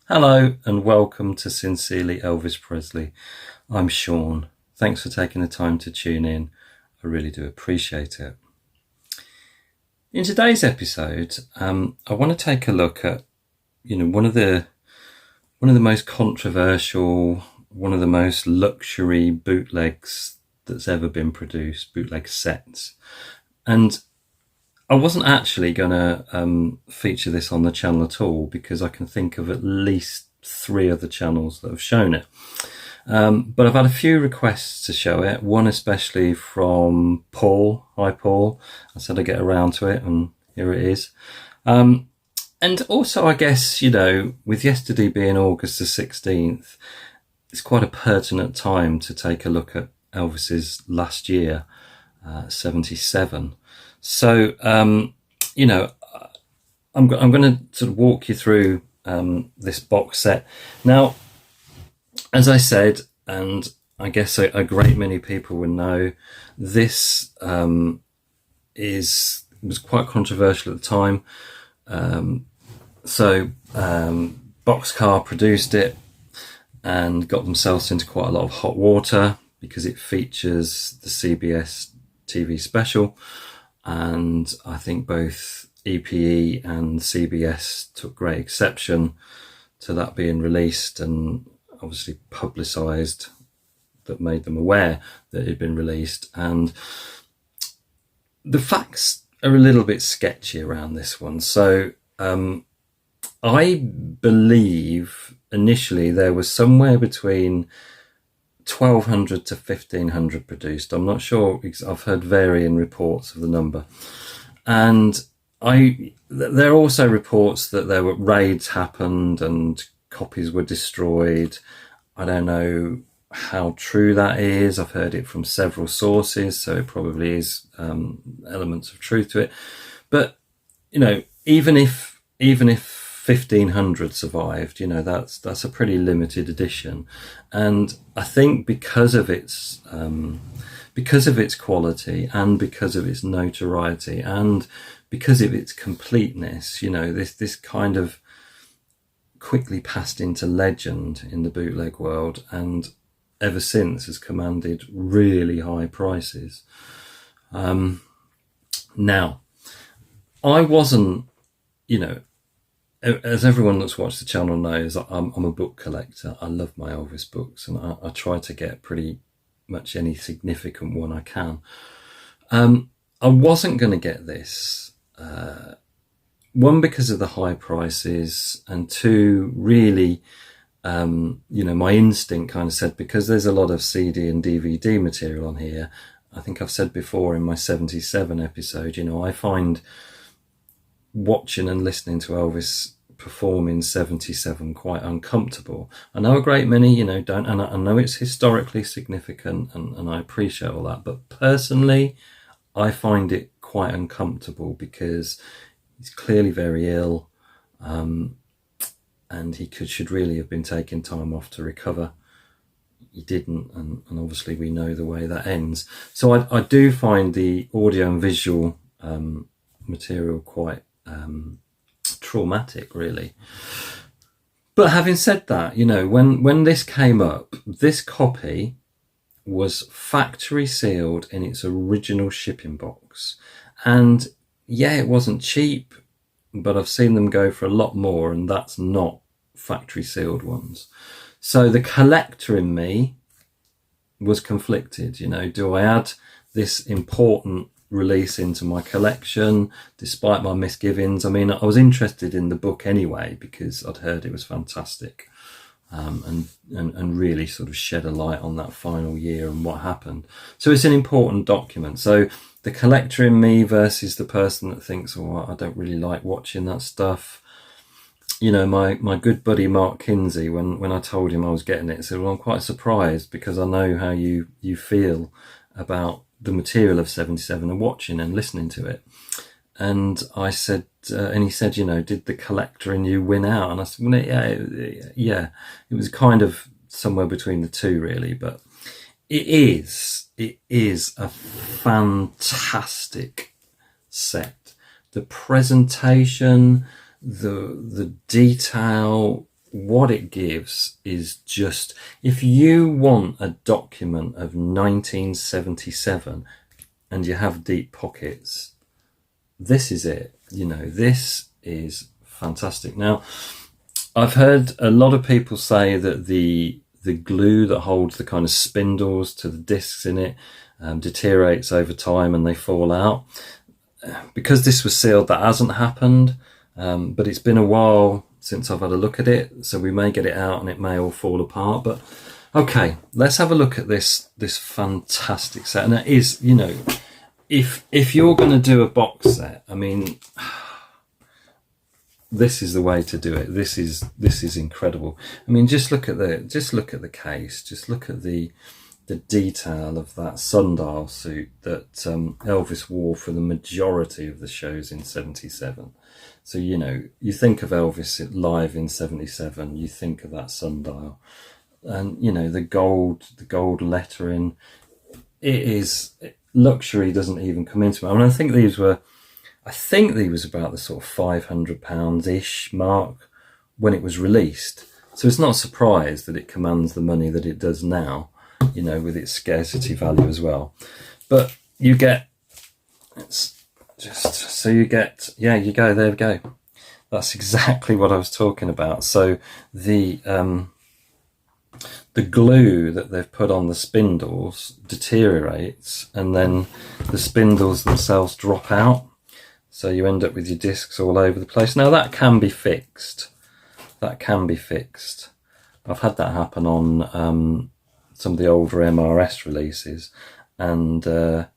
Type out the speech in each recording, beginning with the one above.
Hello and welcome to Sincerely Elvis Presley. I'm Sean. Thanks for taking the time to tune in. I really do appreciate it. In today's episode, I want to take a look at, one of the most controversial, one of the most luxury bootlegs that's ever been produced, bootleg sets. And I wasn't actually going to feature this on the channel at all because I can think of at least 3 other channels that have shown it. But I've had a few requests to show it, one especially from Paul. Hi, Paul. I said I'd get around to it, and here it is. And also, I guess, with yesterday being August the 16th, it's quite a pertinent time to take a look at Elvis's last year, 77. So, I'm going to sort of walk you through this box set. Now, as I said, and I guess a great many people will know, this was quite controversial at the time. Boxcar produced it and got themselves into quite a lot of hot water because it features the CBS TV special. And I think both EPE and CBS took great exception to that being released and obviously publicised, that made them aware that it had been released. And the facts are a little bit sketchy around this one. So I believe initially there was somewhere between 1,200 to 1,500 produced. I'm not sure, I've heard varying reports of the number. And there are also reports that there were raids happened and copies were destroyed. I don't know how true that is. I've heard it from several sources, so it probably is elements of truth to it. But, even if 1,500 survived, that's a pretty limited edition. And I think because of its quality and because of its notoriety and because of its completeness, this kind of quickly passed into legend in the bootleg world, and ever since has commanded really high prices. Now, I wasn't, as everyone that's watched the channel knows, I'm a book collector. I love my Elvis books, and I try to get pretty much any significant one I can. I wasn't going to get this. One, because of the high prices, and 2, really, my instinct kind of said, because there's a lot of CD and DVD material on here. I think I've said before in my 77 episode, I find watching and listening to Elvis perform in 77 quite uncomfortable. I know a great many, don't, and I know it's historically significant, and I appreciate all that. But personally, I find it quite uncomfortable because he's clearly very ill, and he should really have been taking time off to recover. He didn't, and obviously we know the way that ends. So I do find the audio and visual material quite traumatic, really. But having said that, when this came up, this copy was factory sealed in its original shipping box. And yeah, it wasn't cheap, but I've seen them go for a lot more, and that's not factory sealed ones. So the collector in me was conflicted. Do I add this important release into my collection despite my misgivings? I mean, I was interested in the book anyway because I'd heard it was fantastic, and really sort of shed a light on that final year and what happened. So it's an important document. So the collector in me versus the person that thinks, oh, I don't really like watching that stuff. My good buddy Mark Kinsey, when I told him I was getting it, said, well, I'm quite surprised because I know how you feel about the material of 77 and watching and listening to it. And I said, and he said, did the collector in you win out? And I said, well, yeah, it was kind of somewhere between the two, really. But it is a fantastic set. The presentation, the detail, what it gives is just, if you want a document of 1977 and you have deep pockets, this is it. You know, this is fantastic. Now, I've heard a lot of people say that the glue that holds the kind of spindles to the discs in it deteriorates over time and they fall out. Because this was sealed, that hasn't happened, but it's been a while since I've had a look at it, so we may get it out and it may all fall apart. But okay, let's have a look at this fantastic set. And it is, you know, if you're going to do a box set, I mean, this is the way to do it. This is incredible. I mean, just look at the case. Just look at the detail of that sundial suit that Elvis wore for the majority of the shows in '77. So, you know, you think of Elvis live in '77, you think of that sundial, and you know, the gold lettering. It is, luxury doesn't even come into it. I mean, I think these was about the sort of £500-ish mark when it was released. So it's not a surprise that it commands the money that it does now, you know, with its scarcity value as well. But you get, it's just, so you get, yeah, you go, there we go. That's exactly what I was talking about. So the glue that they've put on the spindles deteriorates, and then the spindles themselves drop out. So you end up with your discs all over the place. Now that can be fixed. That can be fixed. I've had that happen on some of the older MRS releases, and a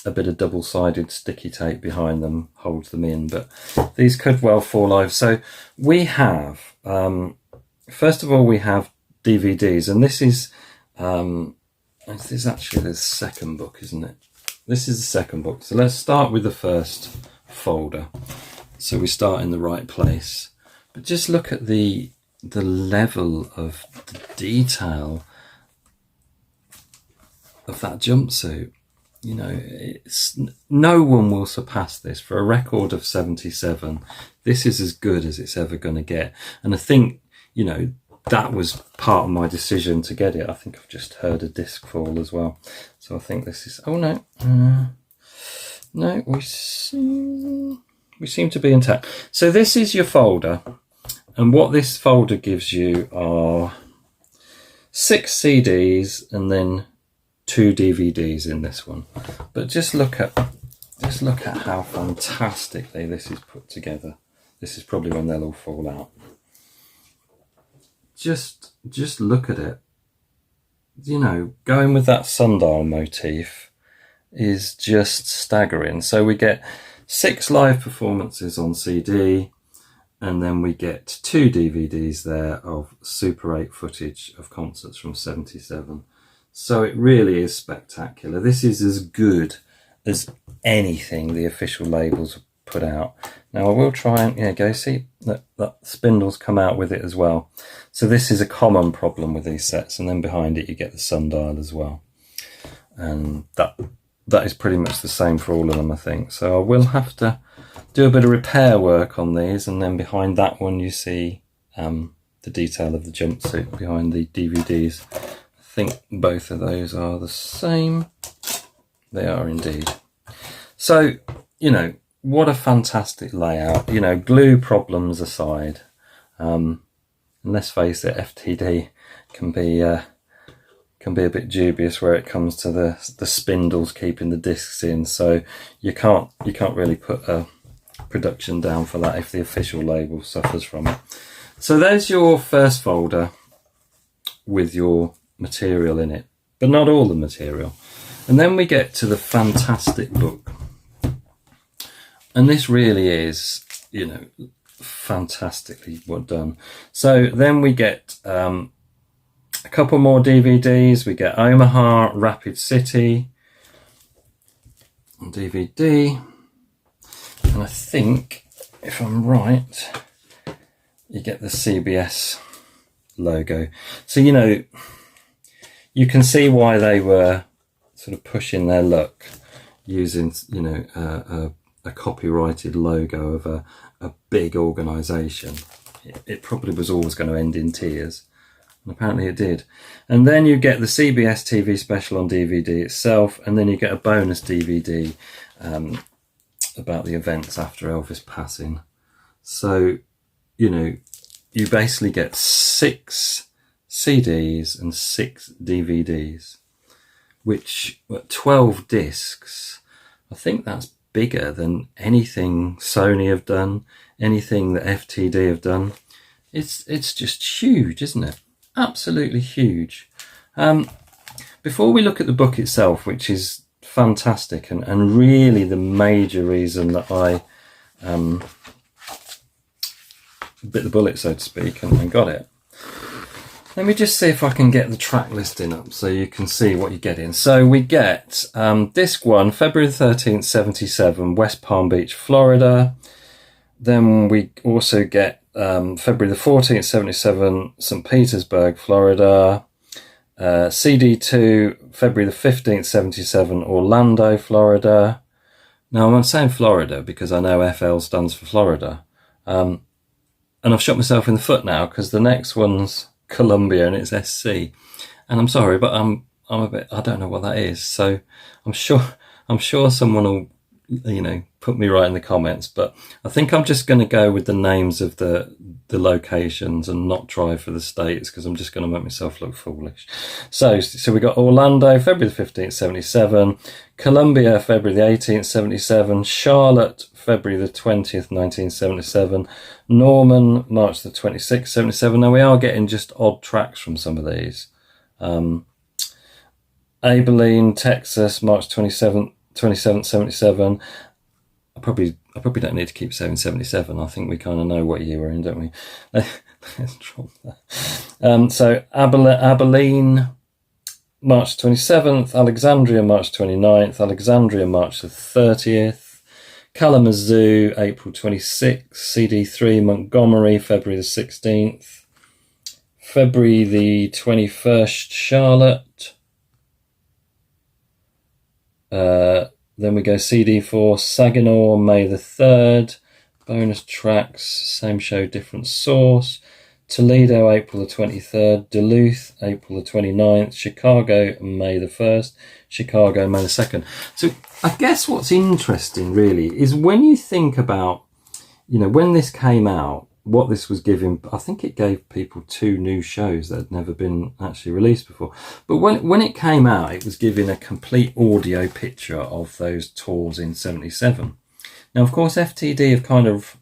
bit of double-sided sticky tape behind them holds them in, but these could well fall over. So we have, first of all, we have DVDs, and this is actually the second book, isn't it? This is the second book. So let's start with the first folder, so we start in the right place. But just look at the level of the detail of that jumpsuit. You know, it's, no one will surpass this. For a record of 77, this is as good as it's ever going to get. And I think, you know, that was part of my decision to get it. I think I've just heard a disc fall as well. So I think this is, oh no, no, we seem to be intact. So this is your folder. And what this folder gives you are 6 CDs and then 2 DVDs in this one. But just look at how fantastically this is put together. This is probably when they'll all fall out. Just look at it. You know, going with that sundial motif is just staggering. So we get 6 live performances on CD, and then we get 2 DVDs there of Super 8 footage of concerts from '77. So it really is spectacular. This is as good as anything the official labels put out. Now I will try and, yeah, go see that spindles come out with it as well. So this is a common problem with these sets, and then behind it you get the sundial as well. And that is pretty much the same for all of them, I think. So I will have to do a bit of repair work on these, and then behind that one you see the detail of the jumpsuit behind the DVDs. I think both of those are the same. They are indeed. So, you know, what a fantastic layout. You know, glue problems aside, and let's face it, FTD can be a bit dubious where it comes to the spindles keeping the discs in. So you can't really put a production down for that if the official label suffers from it. So there's your first folder with your material in it, but not all the material. And then we get to the fantastic book, and this really is, you know, fantastically well done. So then we get a couple more DVDs. We get Omaha, Rapid City on DVD, and I think, if I'm right, you get the CBS logo. So, you know, you can see why they were sort of pushing their luck using, you know, a copyrighted logo of a big organisation. it probably was always going to end in tears. And apparently it did. And then you get the CBS TV special on DVD itself, and then you get a bonus DVD about the events after Elvis' passing. So, you know, you basically get 6 CDs and 6 DVDs, which 12 discs. I think that's bigger than anything Sony have done, anything that FTD have done. It's just huge, isn't it? Absolutely huge. Before we look at the book itself, which is fantastic and really the major reason that I bit the bullet, so to speak, and got it. Let me just see if I can get the track listing up so you can see what you're getting. So we get disc 1, February 13th, 77, West Palm Beach, Florida. Then we also get February the 14th, 77, St. Petersburg, Florida. CD 2, February the 15th, 77, Orlando, Florida. Now I'm saying Florida because I know FL stands for Florida. And I've shot myself in the foot now because the next one's Columbia and it's SC. And I'm sorry, but I'm a bit, I don't know what that is. So I'm sure someone will, you know, put me right in the comments, but I think I'm just going to go with the names of the locations and not try for the states because I'm just going to make myself look foolish. So we got Orlando, February the 15th, 77, Columbia, February the 18th, 77, Charlotte, February the 20th, 1977, Norman, March the 26th, 77. Now we are getting just odd tracks from some of these. Abilene, Texas, March 27th, 77. I probably don't need to keep saying 77. I think we kind of know what year we're in, don't we? Let's drop that. So Abilene, March 27th, Alexandria, March 29th, Alexandria, March the 30th, Kalamazoo, April 26th, CD3, Montgomery, February the 16th, February the 21st, Charlotte. Then we go CD4, Saginaw, May the 3rd. Bonus tracks, same show, different source. Toledo, April the 23rd. Duluth, April the 29th. Chicago, May the 1st. Chicago, May the 2nd. So I guess what's interesting really is when you think about, you know, when this came out, what this was giving, I think it gave people 2 new shows that had never been actually released before. But when it came out, it was giving a complete audio picture of those tours in 77. Now, of course, FTD have kind of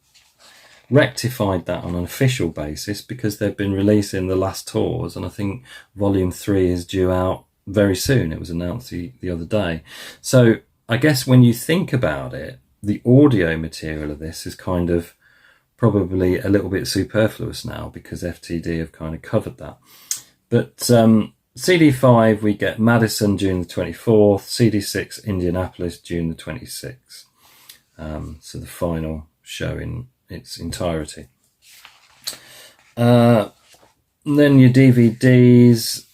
rectified that on an official basis because they've been releasing the last tours, and I think Volume 3 is due out very soon. It was announced the other day. So I guess when you think about it, the audio material of this is kind of probably a little bit superfluous now because FTD have kind of covered that. But CD5, we get Madison, June the 24th, CD6, Indianapolis, June the 26th. So the final show in its entirety. And then your DVDs,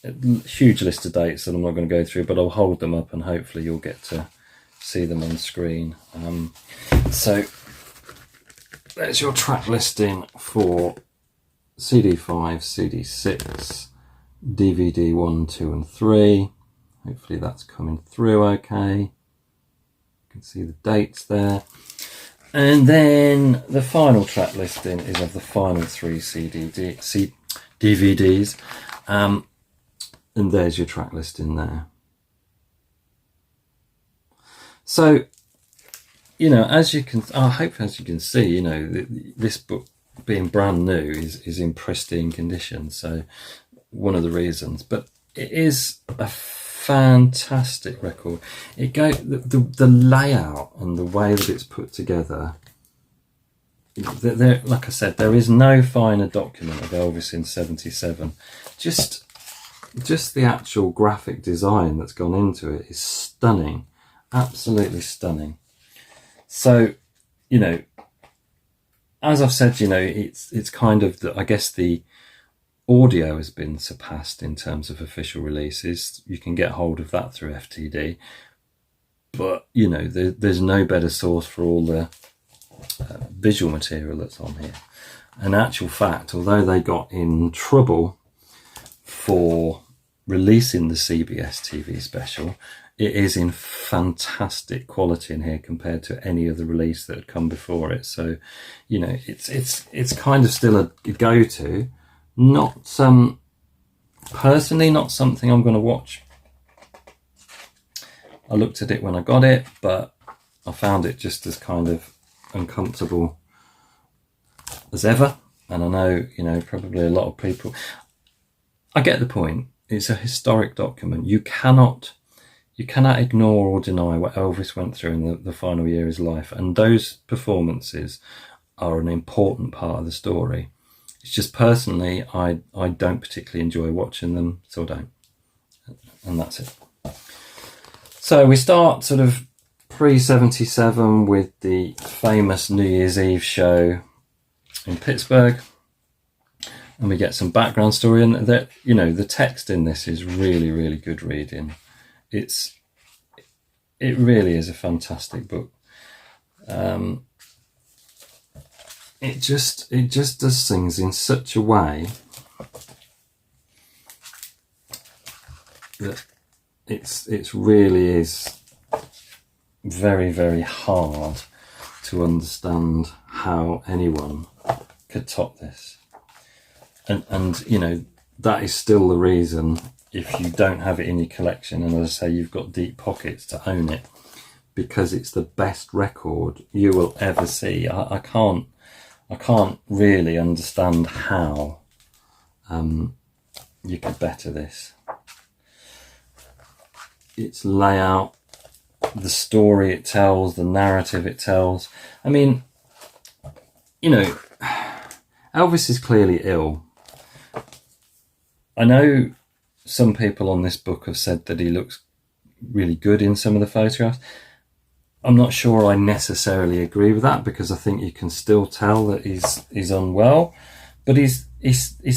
huge list of dates that I'm not going to go through, but I'll hold them up and hopefully you'll get to see them on screen. So there's your track listing for CD5, CD6, DVD 1, 2 and 3. Hopefully that's coming through okay. You can see the dates there. And then the final track listing is of the final 3 DVDs. And there's your track listing there. So, you know, as you can see, you know, this book being brand new is in pristine condition. So one of the reasons, but it is a fantastic record. The layout and the way that it's put together. There, like I said, there is no finer document of Elvis in 77. Just the actual graphic design that's gone into it is stunning, absolutely stunning. So, you know, as I've said, you know, it's kind of I guess the audio has been surpassed in terms of official releases. You can get hold of that through FTD, but you know, there's no better source for all the visual material that's on here. in actual fact, although they got in trouble for releasing the CBS TV special, it is in fantastic quality in here compared to any other release that had come before it. So, you know, it's kind of still a go-to. Not personally, not something I'm going to watch. I looked at it when I got it, but I found it just as kind of uncomfortable as ever. And I know, you know, probably a lot of people, I get the point. It's a historic document. You cannot ignore or deny what Elvis went through in the final year of his life. And those performances are an important part of the story. It's just personally, I don't particularly enjoy watching them, so I don't. And that's it. So we start sort of pre-77 with the famous New Year's Eve show in Pittsburgh. And we get some background story, and that, you know, the text in this is really, really good reading. It really is a fantastic book. It just does things in such a way that it really is very, very hard to understand how anyone could top this. And you know, that is still the reason, if you don't have it in your collection, and as I say, you've got deep pockets to own it, because it's the best record you will ever see. I can't really understand how you could better this. Its layout, the story it tells, the narrative it tells. I mean, you know, Elvis is clearly ill. I know some people on this book have said that he looks really good in some of the photographs. I'm not sure I necessarily agree with that, because I think you can still tell that he's unwell, but he's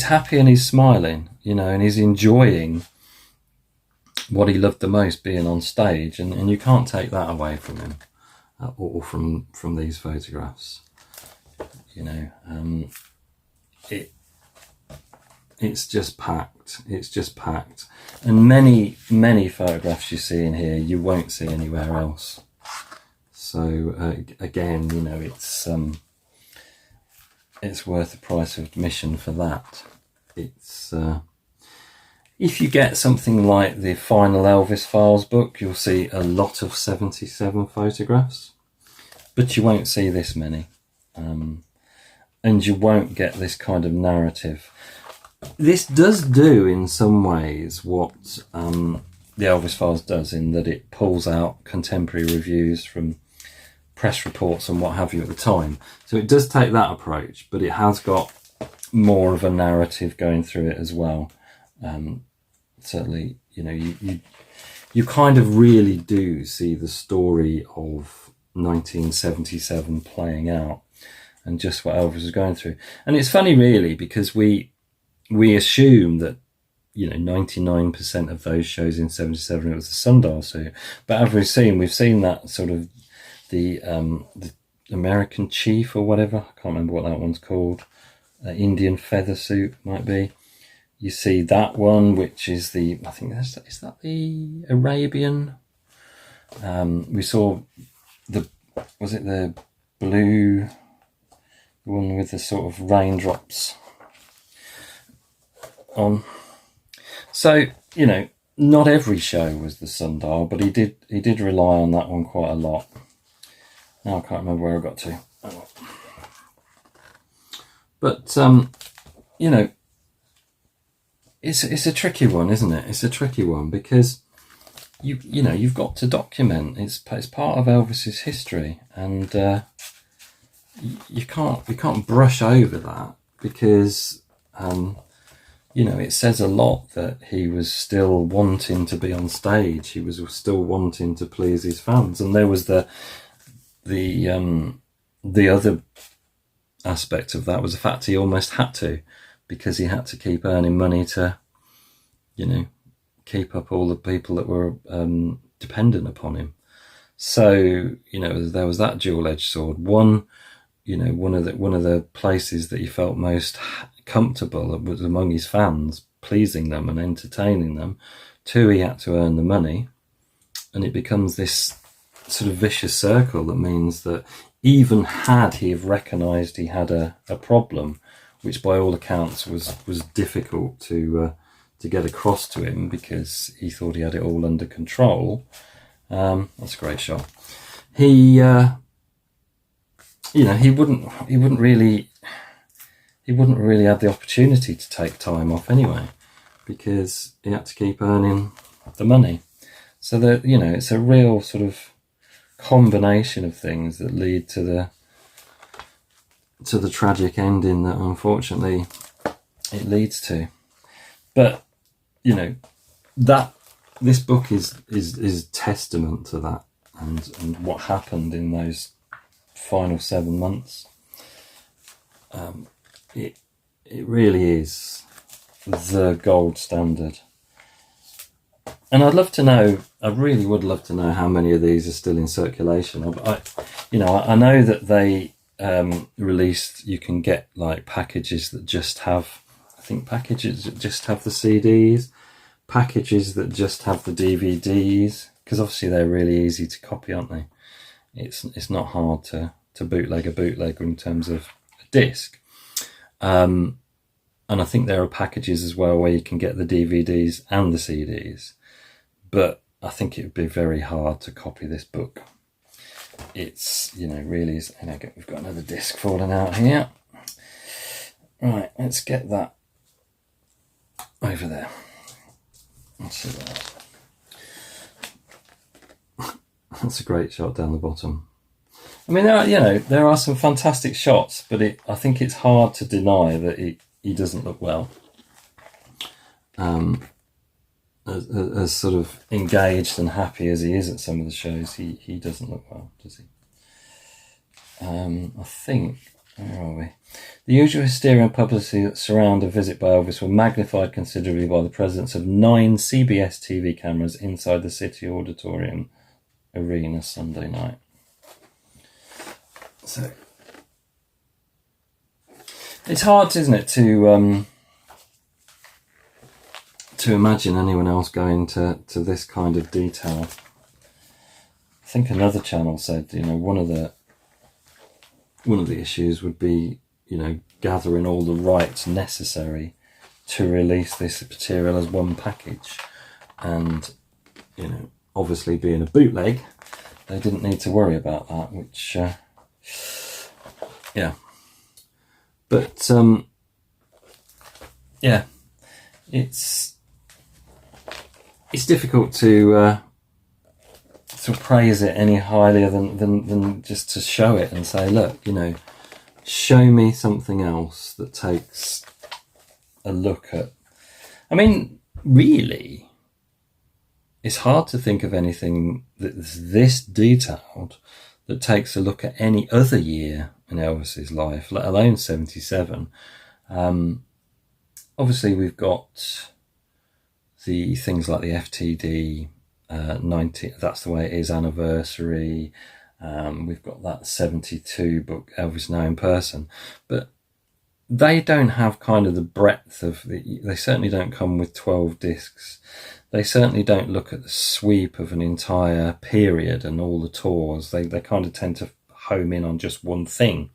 happy and he's smiling, you know, and he's enjoying what he loved the most, being on stage, and you can't take that away from him or from these photographs. You know, it's just packed. It's just packed, and many photographs you see in here you won't see anywhere else. So again, you know, it's worth the price of admission for that. It's if you get something like the Final Elvis Files book, you'll see a lot of 77 photographs, but you won't see this many, and you won't get this kind of narrative. This does do in some ways what the Elvis Files does, in that it pulls out contemporary reviews from press reports and what have you at the time. So it does take that approach, but it has got more of a narrative going through it as well. Certainly, you know, you kind of really do see the story of 1977 playing out, and just what Elvis was going through. And it's funny, really, because we assume that, you know, 99% of those shows in 77 it was the Sundial suit, but as we've seen that sort of the American Chief or whatever, I can't remember what that one's called, Indian feather suit might be. You see that one, which is is that the Arabian? We saw was it the blue one with the sort of raindrops on? So, you know, not every show was the Sundial, but he did rely on that one quite a lot. Now I can't remember where I got to. But you know, it's a tricky one, isn't it? It's a tricky one, because you know, you've got to document. It's part of Elvis's history, and you can't brush over that, because you know, it says a lot that he was still wanting to be on stage. He was still wanting to please his fans, and there was the other aspect of that was the fact he almost had to, because he had to keep earning money to, you know, keep up all the people that were dependent upon him. So, you know, there was that dual-edged sword. One, one of the places that he felt most comfortable was among his fans, pleasing them and entertaining them. 2, he had to earn the money, and it becomes this sort of vicious circle that means that even had he have recognised he had a problem, which by all accounts was difficult to get across to him because he thought he had it all under control. That's a great shot. He wouldn't really have the opportunity to take time off anyway, because he had to keep earning the money. So that, it's a real sort of combination of things that lead to the tragic ending that unfortunately it leads to. But that this book is testament to that and what happened in those final 7 months. It really is the gold standard. And I really would love to know how many of these are still in circulation. I know that they released, you can get like packages that just have, packages that just have the CDs, packages that just have the DVDs, because obviously they're really easy to copy, aren't they? It's not hard to bootleg a bootleg in terms of a disc. And I think there are packages as well where you can get the DVDs and the CDs. But I think it would be very hard to copy this book. It's, really is. We've got another disc falling out here. Right, let's get that over there. Let's see that. That's a great shot down the bottom. I mean, there are some fantastic shots, but I think it's hard to deny that he doesn't look well. As sort of engaged and happy as he is at some of the shows, he doesn't look well, does he? I think, where are we? The usual hysteria and publicity that surround a visit by Elvis were magnified considerably by the presence of 9 CBS TV cameras inside the City Auditorium Arena Sunday night. So it's hard, isn't it, to imagine anyone else going to this kind of detail. I think another channel said, one of the issues would be, gathering all the rights necessary to release this material as one package. And, obviously being a bootleg, they didn't need to worry about that, which, yeah. But, yeah, it's difficult to praise it any higher than just to show it and say, look, show me something else that takes a look at. I mean, really, it's hard to think of anything that's this detailed that takes a look at any other year in Elvis's life, let alone 77. Obviously, we've got the things like the FTD 90, That's the Way It Is anniversary. We've got that 72 book, Elvis Now in Person, but they don't have kind of the breadth of they certainly don't come with 12 discs. They certainly don't look at the sweep of an entire period and all the tours. They kind of tend to home in on just one thing.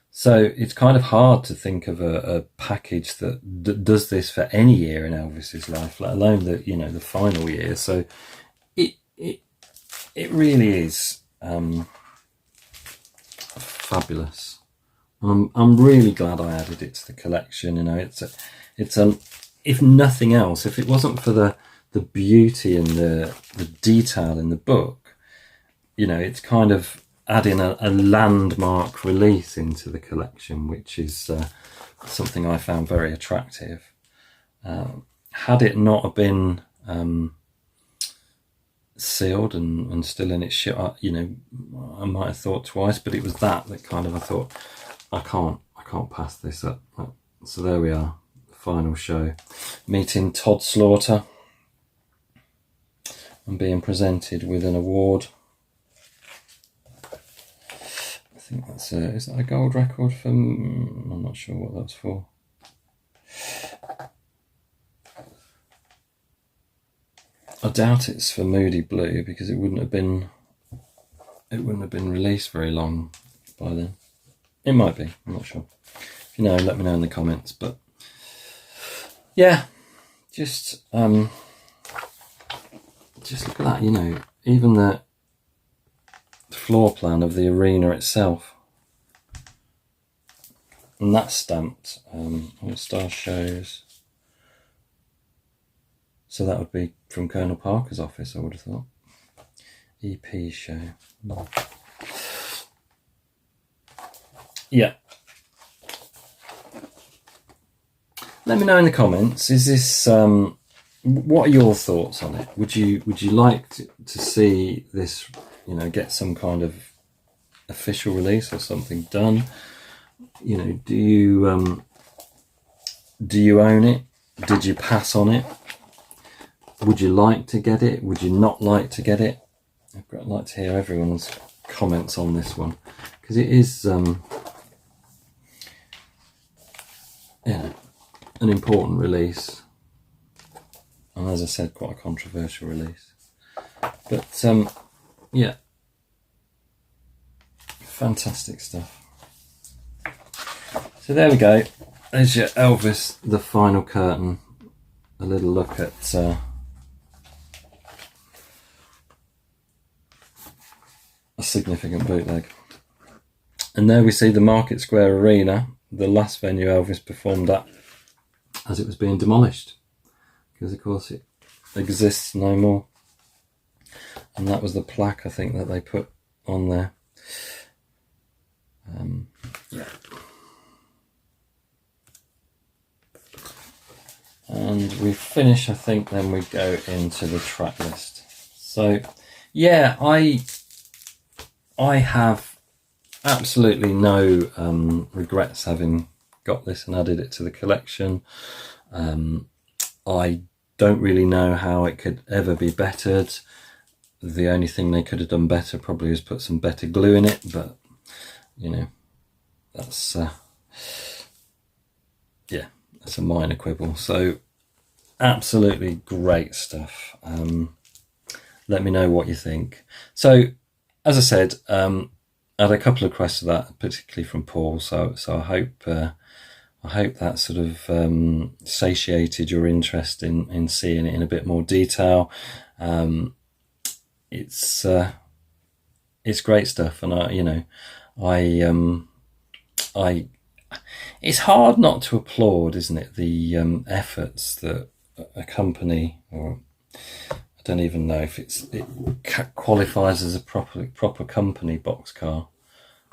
So it's kind of hard to think of a package that does this for any year in Elvis's life, let alone the final year. So it really is fabulous. I'm really glad I added it to the collection. It's if nothing else, if it wasn't for the beauty and the detail in the book, it's kind of adding a landmark release into the collection, which is something I found very attractive. Had it not have been sealed and still in its shit, I might have thought twice, but it was that kind of I thought, I can't pass this up. So there we are, the final show, meeting Todd Slaughter and being presented with an award. I think that's is that a gold record for? I'm not sure what that's for. I doubt it's for Moody Blue, because it wouldn't have been released very long by then. It might be, I'm not sure. If you know, let me know in the comments. But yeah, just look at that, you know, even the floor plan of the arena itself, and that's stamped All Star Shows. So that would be from Colonel Parker's office, I would have thought. EP show. Yeah. Let me know in the comments. Is this what are your thoughts on it? Would you like to see this, you know, get some kind of official release or something done? You know, do you own it? Did you pass on it? Would you like to get it? Would you not like to get it? I'd like to hear everyone's comments on this one, because it is yeah, an important release, and as I said, quite a controversial release. But yeah, fantastic stuff. So there we go. There's your Elvis, the final curtain. A little look at a significant bootleg. And there we see the Market Square Arena, the last venue Elvis performed at, as it was being demolished, because of course it exists no more. And that was the plaque, I think, that they put on there. Yeah. And we finish, I think, then we go into the track list. So yeah, I have absolutely no regrets having got this and added it to the collection. I don't really know how it could ever be bettered. The only thing they could have done better probably is put some better glue in it, but you know, that's yeah, that's a minor quibble. So absolutely great stuff. Let me know what you think. So as I said, I had a couple of requests for that, particularly from Paul. So I hope that sort of satiated your interest in seeing it in a bit more detail. It's great stuff, and it's hard not to applaud, isn't it, the efforts that a company, or I don't even know if it qualifies as a proper company, Boxcar,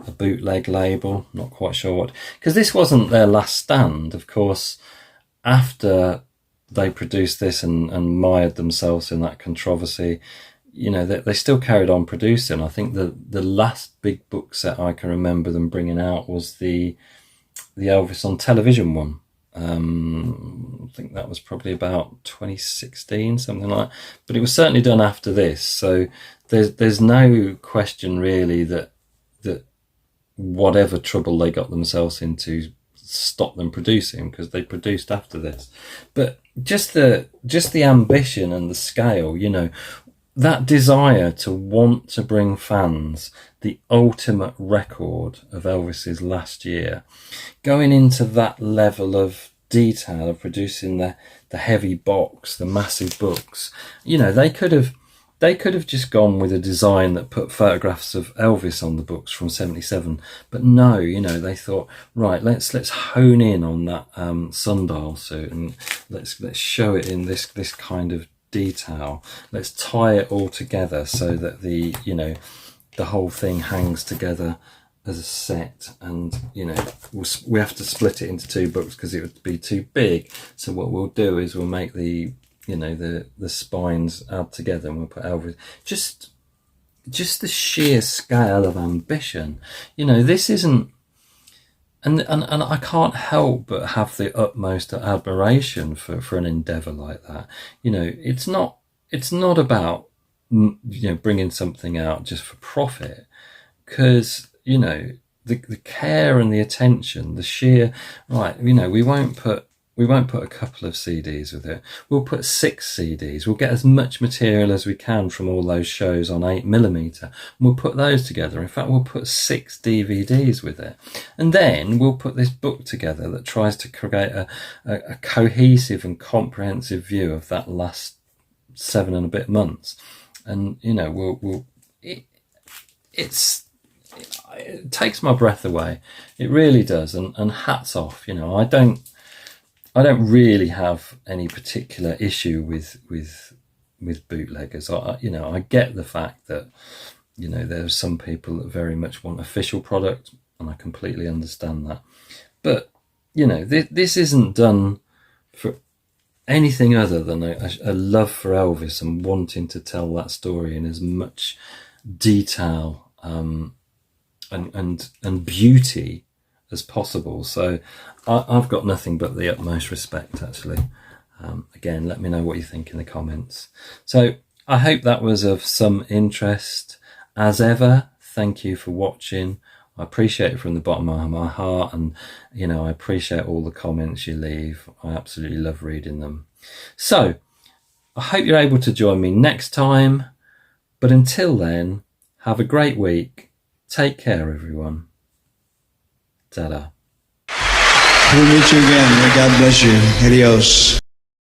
a bootleg label, not quite sure what, because this wasn't their last stand. Of course, after they produced this and mired themselves in that controversy, you know, they still carried on producing. I think the last big book set I can remember them bringing out was the Elvis on Television one. I think that was probably about 2016, something like that. But it was certainly done after this. So there's no question really that whatever trouble they got themselves into stopped them producing, because they produced after this. But just the ambition and the scale, you know, that desire to want to bring fans the ultimate record of Elvis's last year, going into that level of detail of producing the heavy box, the massive books. You know, they could have just gone with a design that put photographs of Elvis on the books from '77, but no, you know, they thought, right, let's hone in on that sundial suit, and let's show it in this kind of detail. Let's tie it all together so that the whole thing hangs together as a set. And you know, we have to split it into two books because it would be too big. So what we'll do is we'll make the spines add together, and we'll put Elvis. Just the sheer scale of ambition. You know, this isn't. And I can't help but have the utmost admiration for an endeavour like that. You know, it's not about, you know, bringing something out just for profit, because, you know, the care and the attention, the sheer, right, you know, we won't put a couple of CDs with it. We'll put 6 CDs. We'll get as much material as we can from all those shows on 8mm. And we'll put those together. In fact, we'll put 6 DVDs with it. And then we'll put this book together that tries to create a cohesive and comprehensive view of that last 7 and a bit months. And, you know, it takes my breath away. It really does. And hats off, you know. I don't really have any particular issue with bootleggers. I get the fact that, you know, there's some people that very much want official product, and I completely understand that. But, you know, this isn't done for anything other than a love for Elvis and wanting to tell that story in as much detail and beauty as possible. So I've got nothing but the utmost respect, actually. Again, let me know what you think in the comments. So I hope that was of some interest. As ever, thank you for watching. I appreciate it from the bottom of my heart, and, you know, I appreciate all the comments you leave. I absolutely love reading them. So I hope you're able to join me next time. But until then, have a great week. Take care, everyone. Ta-da. We'll meet you again. May God bless you. Adios.